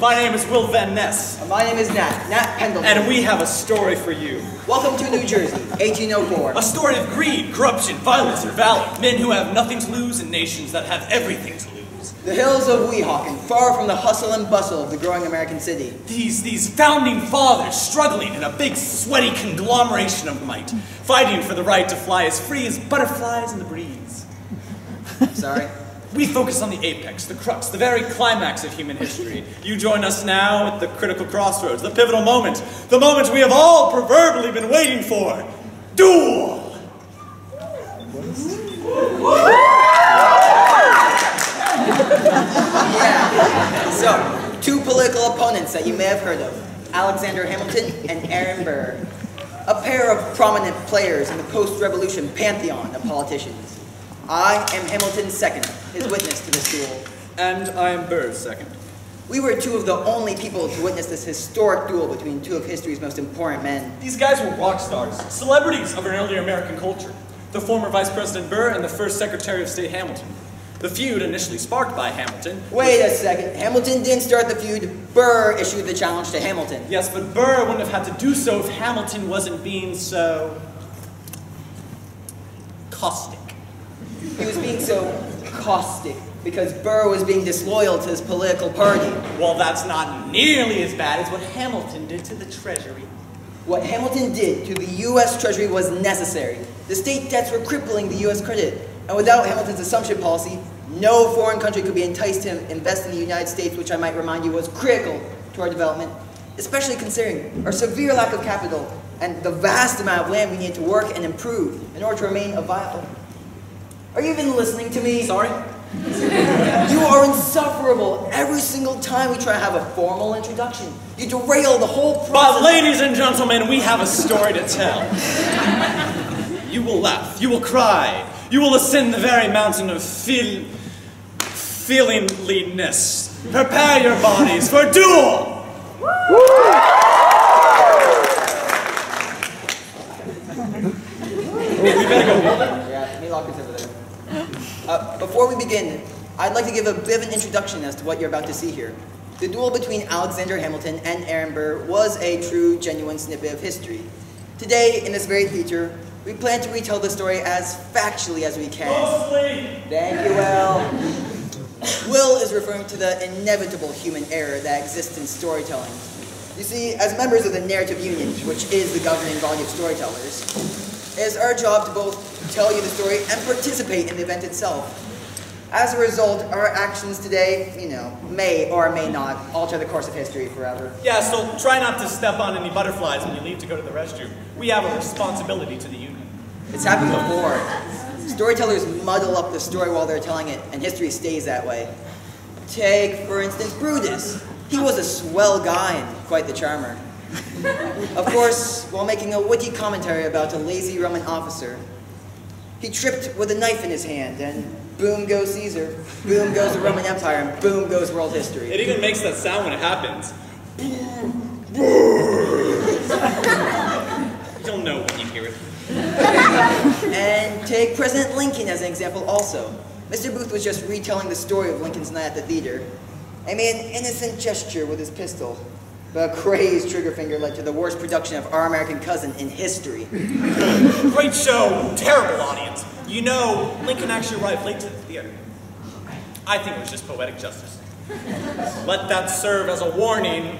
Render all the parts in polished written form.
My name is Will Van Ness. My name is Nat Pendleton. And we have a story for you. Welcome to New Jersey, 1804. A story of greed, corruption, violence, and valor. Men who have nothing to lose and nations that have everything to lose. The hills of Weehawken, far from the hustle and bustle of the growing American city. These founding fathers struggling in a big, sweaty conglomeration of might, fighting for the right to fly as free as butterflies in the breeze. Sorry? We focus on the apex, the crux, the very climax of human history. You join us now at the critical crossroads, the pivotal moment, the moment we have all proverbially been waiting for. Duel! Yeah. So, two political opponents that you may have heard of, Alexander Hamilton and Aaron Burr. A pair of prominent players in the post-revolution pantheon of politicians. I am Hamilton's second, his witness to this duel. And I am Burr's second. We were two of the only people to witness this historic duel between two of history's most important men. These guys were rock stars, celebrities of an earlier American culture. The former Vice President Burr and the first Secretary of State Hamilton. The feud initially sparked by Hamilton. Wait a second. Hamilton didn't start the feud. Burr issued the challenge to Hamilton. Yes, but Burr wouldn't have had to do so if Hamilton wasn't being so caustic. He was being so caustic because Burr was being disloyal to his political party. Well, that's not nearly as bad as what Hamilton did to the Treasury. What Hamilton did to the U.S. Treasury was necessary. The state debts were crippling the U.S. credit, and without Hamilton's assumption policy, no foreign country could be enticed to invest in the United States, which I might remind you was critical to our development, especially considering our severe lack of capital and the vast amount of land we need to work and improve in order to remain a viable. Are you even listening to me? Sorry? You are insufferable. Every single time we try to have a formal introduction, you derail the whole process. But ladies and gentlemen, we have a story to tell. You will laugh, you will cry, you will ascend the very mountain of feelingliness. Prepare your bodies for duel! We better go. Yeah, let me lock this over there. Before we begin, I'd like to give a bit of an introduction as to what you're about to see here. The duel between Alexander Hamilton and Aaron Burr was a true, genuine snippet of history. Today, in this very feature, we plan to retell the story as factually as we can. Mostly. Thank you, Will. Will is referring to the inevitable human error that exists in storytelling. You see, as members of the narrative union, which is the governing body of storytellers, it is our job to both tell you the story and participate in the event itself. As a result, our actions today, may or may not alter the course of history forever. Yeah, so try not to step on any butterflies when you leave to go to the restroom. We have a responsibility to the union. It's happened before. Storytellers muddle up the story while they're telling it, and history stays that way. Take, for instance, Brutus. He was a swell guy and quite the charmer. Of course, while making a witty commentary about a lazy Roman officer, he tripped with a knife in his hand, and boom goes Caesar, boom goes the Roman Empire, and boom goes world history. It even makes that sound when it happens. You'll know when you hear it. And take President Lincoln as an example also. Mr. Booth was just retelling the story of Lincoln's night at the theater. He made an innocent gesture with his pistol, but a crazed trigger finger led to the worst production of Our American Cousin in history. Great show, terrible audience. You know, Lincoln actually arrived late to the theater. I think it was just poetic justice. Let that serve as a warning.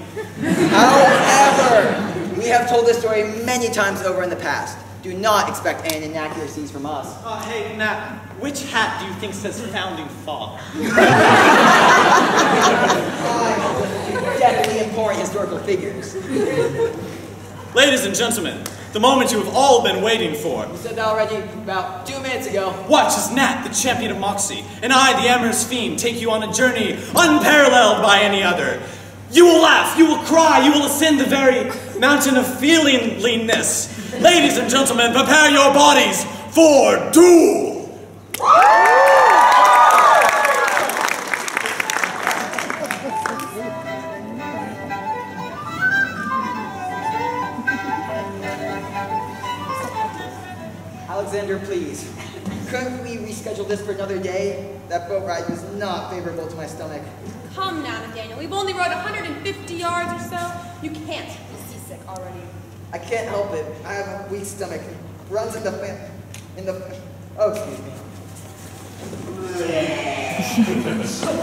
However, we have told this story many times over in the past. Do not expect any inaccuracies from us. Hey, Nat, which hat do you think says Founding Father? Definitely important historical figures. Ladies and gentlemen, the moment you have all been waiting for. You said that already about 2 minutes ago. Watch as Nat, the champion of moxie, and I, the amorous fiend, take you on a journey unparalleled by any other. You will laugh, you will cry, you will ascend the very mountain of feelingliness. Ladies and gentlemen, prepare your bodies for duel! Alexander, please. Couldn't we reschedule this for another day? that boat ride was not favorable to my stomach. Come now, Nathaniel. We've only rode 150 yards or so. You can't be seasick already. I can't help it. I have a weak stomach. It runs in the oh, excuse me.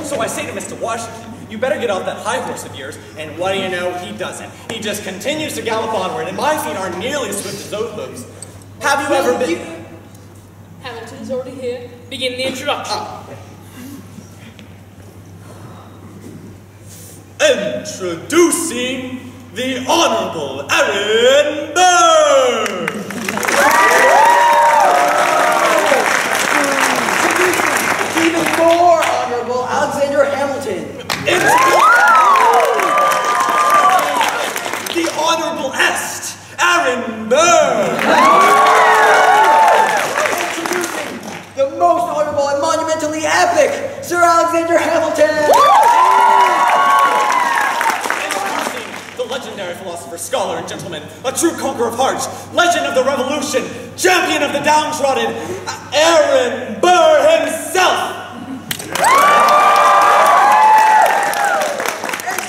So I say to Mr. Washington, you better get off that high horse of yours, and what do you know, he doesn't. He just continues to gallop onward, and my feet aren't nearly as swift as those hooves. Have you ever been... Hamilton is already here. Begin the introduction. Introducing the Honorable Hamilton-Burr! Even more honorable Alexander Hamilton. The Honorable Aaron Burr! Introducing the most honorable and monumentally epic Sir Alexander Hamilton. Introducing the legendary philosopher, scholar, and gentleman, a true conqueror of hearts, legend of the revolution, champion of the downtrodden, Aaron Burr himself!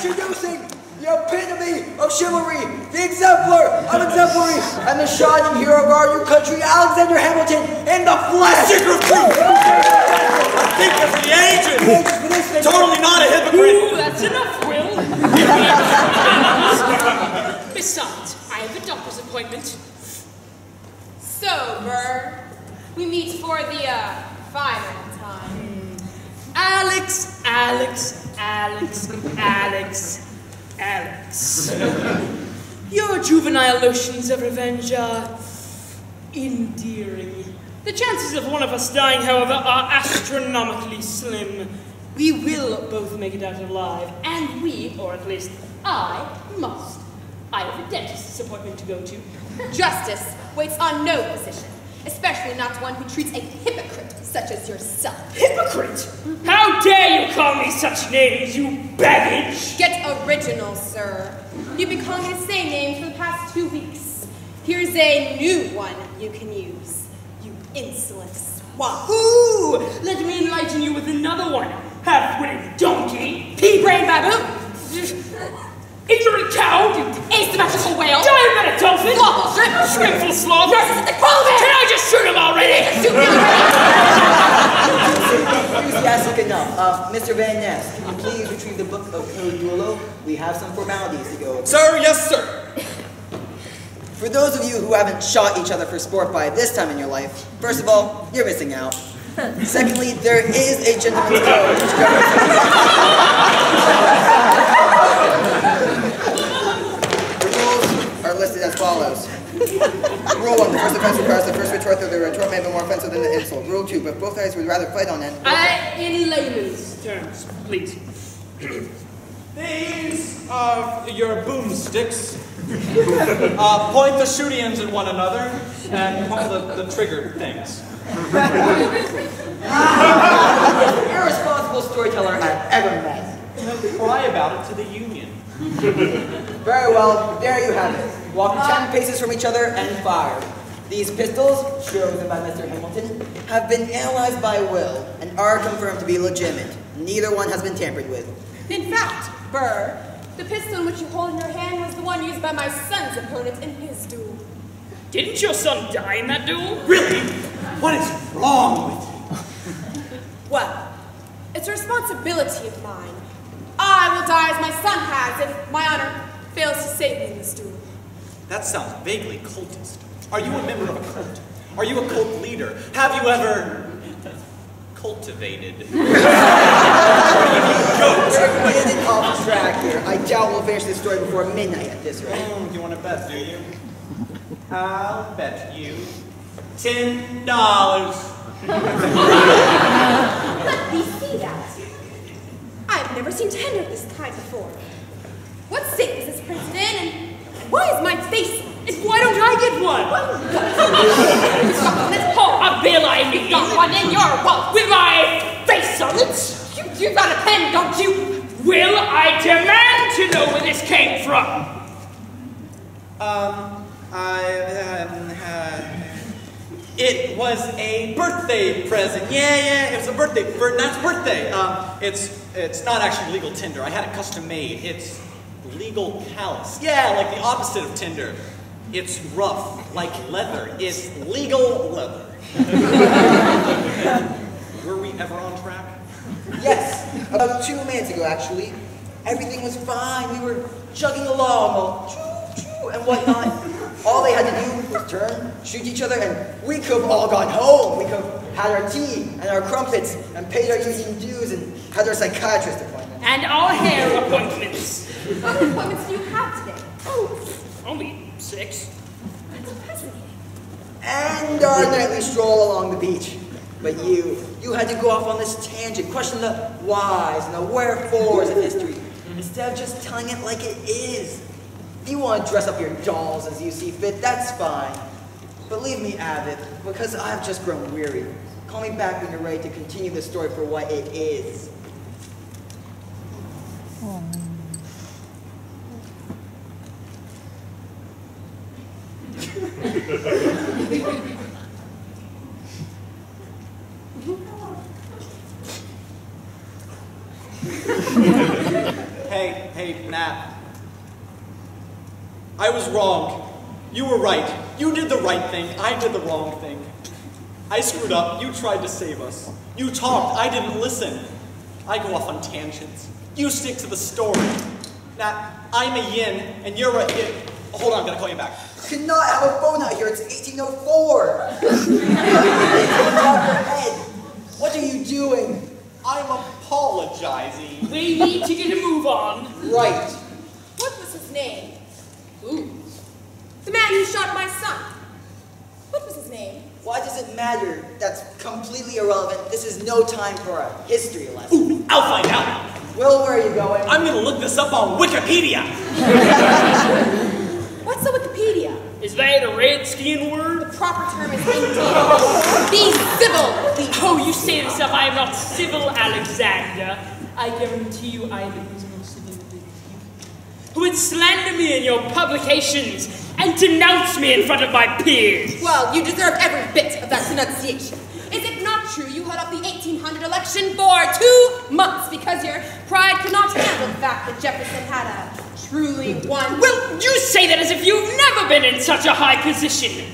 Introducing the epitome of chivalry, the exemplar of exemplary, and the shining hero of our new country, Alexander Hamilton, in the flesh! Seeker of truth! A thinker for the ages! Totally not a hypocrite! Ooh, that's enough, Will. Besides, I have a doctor's appointment. So, Burr, we meet for the, final time. Alex. Your juvenile notions of revenge are endearing. The chances of one of us dying, however, are astronomically slim. We will both make it out alive, and we, or at least I, must. I have a dentist's appointment to go to. Justice waits on no position, especially not one who treats a hypocrite such as yourself. Hypocrite! How dare you call me such names, you baggage! Get original, sir. You've been calling me the same name for the past 2 weeks. Here's a new one you can use. You insolent swine. Ooh! Let me enlighten you with another one. Half-witted donkey! Pea-brain baboon! Ignorant cow! You asymmetrical whale! Diabetic dolphin! Slothful shrimp! Shrimpful sloth! Narcissistic polar bear! Can I just shoot him already? Shoot me already! Enthusiastic enough. Mr. Van Ness, can you please retrieve the book of Code Duel? We have some formalities to go over. Sir, yes, sir. For those of you who haven't shot each other for sport by this time in your life, first of all, you're missing out. Secondly, there is a gentleman's code which governs the rules are listed as follows. Rule 1, the first offense requires the first retort, though the retort may be more offensive than the insult. Rule 2, but both sides would rather fight on end. In layman's terms, please. These are your boomsticks. Point the shooty ends at one another and pull the trigger things. Irresponsible storyteller I've ever met. Cry about it to the Union. Very well, there you have it. Walk 10 paces from each other and fire. These pistols, chosen by Mr. Hamilton, have been analyzed by Will and are confirmed to be legitimate. Neither one has been tampered with. In fact, Burr, the pistol which you hold in your hand was the one used by my son's opponent in his duel. Didn't your son die in that duel? Really? What is wrong with you? Well, it's a responsibility of mine. I will die as my son has if my honor fails to save me in this duel. That sounds vaguely cultist. Are you a member of a cult? Are you a cult leader? Have you ever cultivated? We're getting off track here. I doubt we'll finish this story before midnight at this rate. You want to bet, do you? I'll bet you $10. Let me see that. I've never seen 10 of this kind before. What state is this printed in, and why is my face on it? Why don't I get one? A bill, I mean. You got one in your wallet. With my face on it? You got a pen, don't you? Will, I demand to know where this came It was a birthday present. Yeah, it was a birthday for Nat's birthday. It's not actually legal Tinder. I had it custom made. It's legal callous. Yeah, like the opposite of Tinder. It's rough, like leather. It's legal leather. Were we ever on track? Yes, about 2 minutes ago, actually. Everything was fine. We were chugging along, all choo-choo and whatnot. All they had to do was turn, shoot each other, and we could have all gone home. We could have had our tea and our crumpets and paid our union dues and had our psychiatrist appointment. And our hair appointments. What appointments do you have today? Oh, only 6. That's fascinating. And our nightly stroll along the beach. But you had to go off on this tangent, question the whys and the wherefores of history, instead of just telling it like it is. If you want to dress up your dolls as you see fit, that's fine. But leave me avid, because I've just grown weary. Call me back when you're ready to continue the story for what it is. Hey, Nat. I was wrong. You were right. You did the right thing. I did the wrong thing. I screwed up. You tried to save us. You talked. I didn't listen. I go off on tangents. You stick to the story. Nat, I'm a yin, and you're a yin. Hold on, I'm gonna call you back. You cannot have a phone out here. It's 1804. What are you doing? I'm apologizing. We need to get a move on. Right. What was his name? Who? The man who shot my son. What was his name? Why does it matter? That's completely irrelevant. This is no time for a history lesson. Ooh, I'll find out. Will, where are you going? I'm gonna look this up on Wikipedia. What's a Wikipedia? Is that a redskin word? The proper term is Indian. Be civil, please. Oh, you say to yourself, I am not civil, Alexander. I guarantee you I am the most civil of you, who would slander me in your publications and denounce me in front of my peers. Well, you deserve every bit of that denunciation. Is it not true you held up the 1800 election for 2 months because your pride could not handle the fact that Jefferson had a truly won? Well, you say that as if you've never been in such a high position.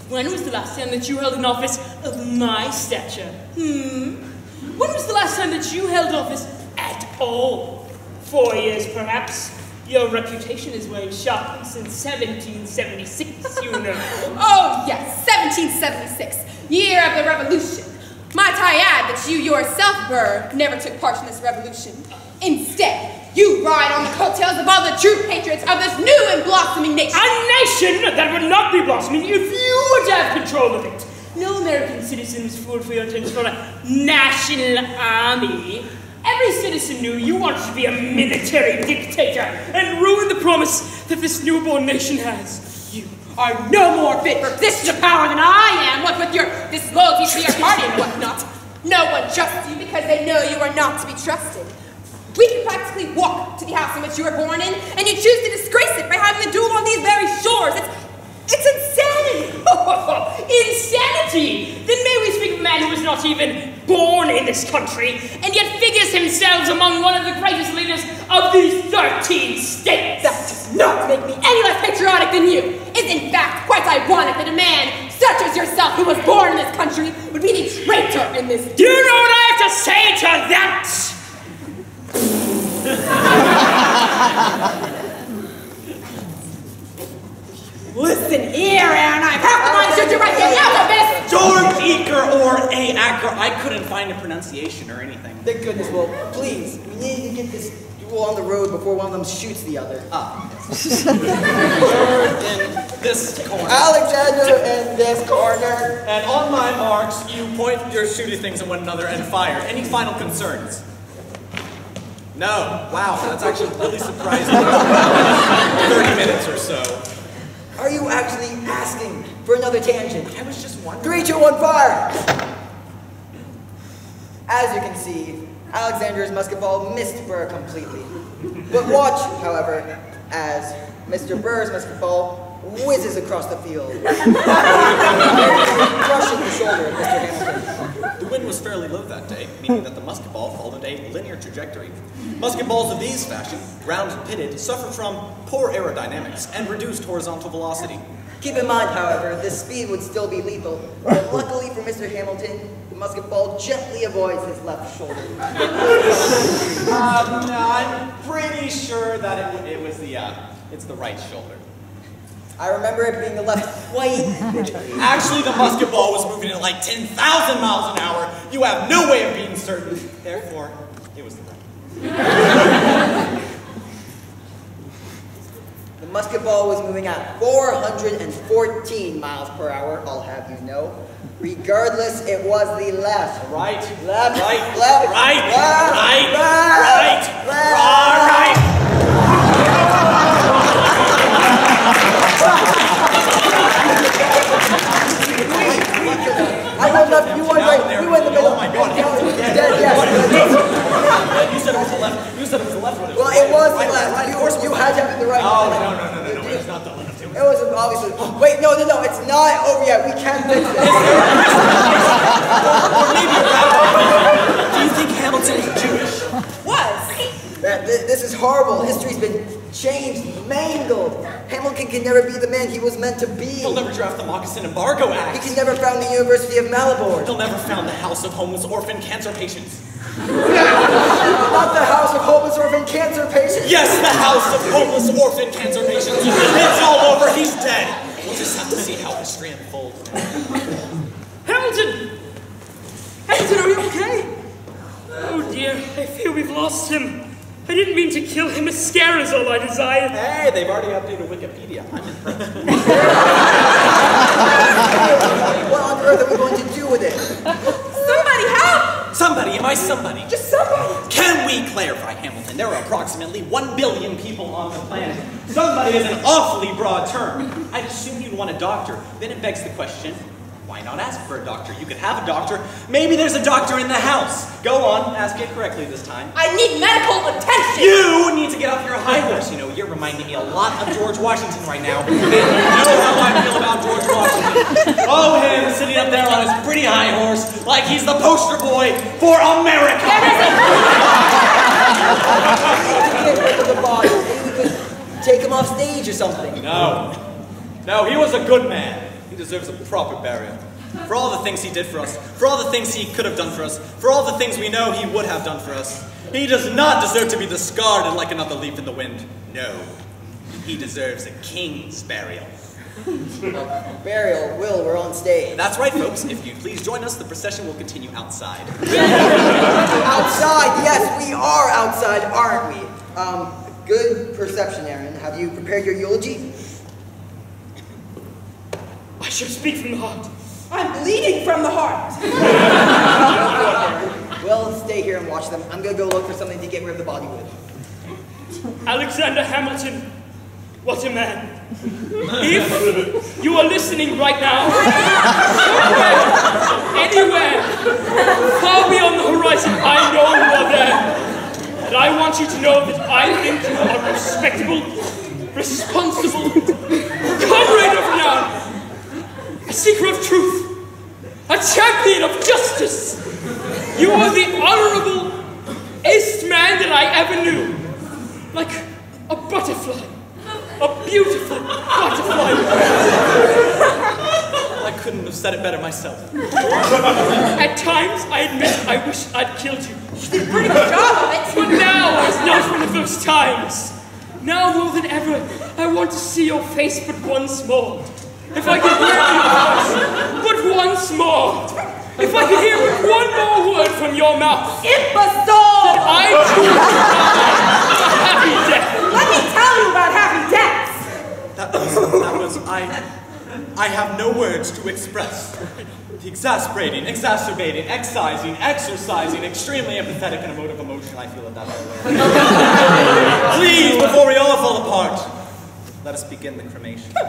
When was the last time that you held an office of my stature? When was the last time that you held office at all? 4 years, perhaps. Your reputation has waned sharply since 1776, you know. Oh, yes, 1776, year of the Revolution. Might I add that you yourself, Burr, never took part in this revolution. Instead, you ride on the coattails of all the true patriots of this new and blossoming nation. A nation that would not be blossoming if you were to have control of it. No American citizens fooled for your attention on a national army. Every citizen knew you wanted to be a military dictator and ruin the promise that this newborn nation has. You are no more fit for position of power than I am, what with your disloyalty to your party and whatnot. No one trusts you because they know you are not to be trusted. We can practically walk to the house in which you were born in, and you choose to disgrace it by having a duel on these very shores. It's insanity! Insanity! Then may we speak of a man who was not even born in this country, and yet figures himself among one of the greatest leaders of these 13 states! That does not make me any less patriotic than you! It's in fact quite ironic that a man such as yourself who was born in this country would be the traitor in this... Do you know what I have to say to that? Listen here, Aaron, I've half the mind shoot you right in the alphabet! George Eaker or A. Acker. I couldn't find a pronunciation or anything. Thank goodness, well, please, we need to get this duel on the road before one of them shoots the other. You're in this corner. Alexander in this corner. And on my marks, you point your shooty things at one another and fire. Any final concerns? No. Wow, that's actually really surprising. 30 minutes or so. Are you actually asking for another tangent? I was just wondering. 3, 2, 1, fire! As you can see, Alexander's musket ball missed Burr completely. But watch, however, as Mr. Burr's musket ball whizzes across the field, crushing the shoulder of Mr. Hamilton. The wind was fairly low that day, meaning that the musket ball followed a linear trajectory. Musket balls of these fashion, round and pitted, suffer from poor aerodynamics and reduced horizontal velocity. Keep in mind, however, this speed would still be lethal, but luckily for Mr. Hamilton, the musket ball gently avoids his left shoulder. I'm pretty sure that it's the right shoulder. I remember it being the left quite vividly. Actually, the musket ball was moving at like 10,000 miles an hour. You have no way of being certain. Therefore, it was the right. The musket ball was moving at 414 miles per hour, I'll have you know. Regardless, it was the left. Right. Left. Right. Left. Right. Left. Right. Left. Right. Left. Right. I went left, you went right, you went in the middle. Oh my God. Dead, yes. You said it was the left. You said it was the left one. Well, it was the Right, left. right, of course. You had to have it the right Oh, one. no. It's not the left. It was obviously. Wait, no, it's not over yet. We can't fix this. Or maybe do you think Hamilton is Jewish? Was. This is horrible. History's been changed, mangled. Hamilton can never be the man he was meant to be. He'll never draft the Moccasin Embargo He Act. can never found the University of Malibor. He'll never found the House of Homeless Orphan Cancer Patients. Not the House of Homeless Orphan Cancer Patients. Yes, the House of Homeless Orphan Cancer Patients. It's all over. He's dead. We'll just have to see how history unfolds. Hamilton! Hamilton, are you okay? Oh dear, I fear we've lost him. I didn't mean to kill him. A scare is all I desired. Hey, they've already updated Wikipedia. I'm impressed. What on earth are we going to do with it? Somebody help! Somebody, am I somebody? Just somebody. Can we clarify, Hamilton? There are approximately 1 billion people on the planet. Somebody is an awfully broad term. I'd assume you'd want a doctor. Then it begs the question, why not ask for a doctor? You could have a doctor. Maybe there's a doctor in the house. Go on, ask it correctly this time. I need medical attention. You need to get off your high horse. You know, you're reminding me a lot of George Washington right now. And you know how I feel about George Washington. Oh, him sitting up there on his pretty high horse like he's the poster boy for America. Get rid of the body. Maybe we could take him off stage or something. No, he was a good man. He deserves a proper burial. For all the things he did for us, for all the things he could have done for us, for all the things we know he would have done for us. He does not deserve to be discarded like another leaf in the wind. No, he deserves a king's burial. Burial, Will, we're on stage. That's right, folks. If you'd please join us, the procession will continue outside. Outside, yes, we are outside, aren't we? Good perception, Aaron. Have you prepared your eulogy? I should speak from the heart. I'm bleeding from the heart. We'll stay here and watch them. I'm gonna go look for something to get rid of the body with. Alexander Hamilton, what a man. If you are listening right now, anywhere, far beyond the horizon, I know you are there. And I want you to know that I think you are a respectable, responsible comrade of renown, a seeker of truth, a champion of justice. You are the honorable-est man that I ever knew. Like a butterfly. A beautiful butterfly. I couldn't have said it better myself. At times, I admit I wish I'd killed you. You did a pretty good job of it. But now is not one of those times. Now more than ever, I want to see your face but once more. If I could hear your voice but once more. If I could hear but one more word from your mouth. Imbecile! I choose a happy death. Let me tell you about happy deaths. I have no words to express. The exasperating, exacerbating, excising, exercising, extremely empathetic and emotive emotion I feel at that moment. Please, before we all fall apart, let us begin the cremation. Good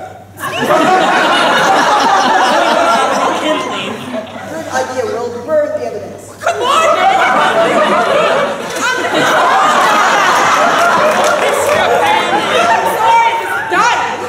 idea, Will. Burn the evidence. Come on, man! I'm sorry, it's dying.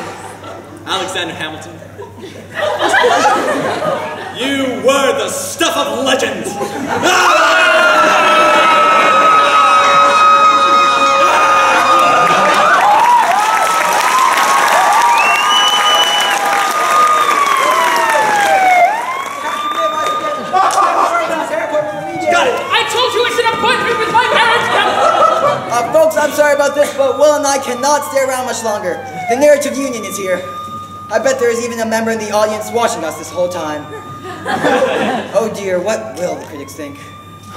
I'm sorry about this, but Will and I cannot stay around much longer. The narrative union is here. I bet there is even a member in the audience watching us this whole time. Oh dear, what will the critics think?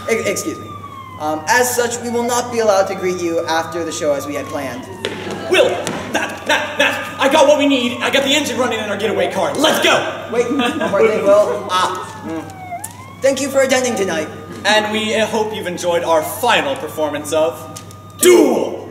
Excuse me. As such, we will not be allowed to greet you after the show as we had planned. Will, Nat, I got what we need. I got the engine running in our getaway car. Let's go! Wait, one more thing, Will. Thank you for attending tonight. And we hope you've enjoyed our final performance of Duel!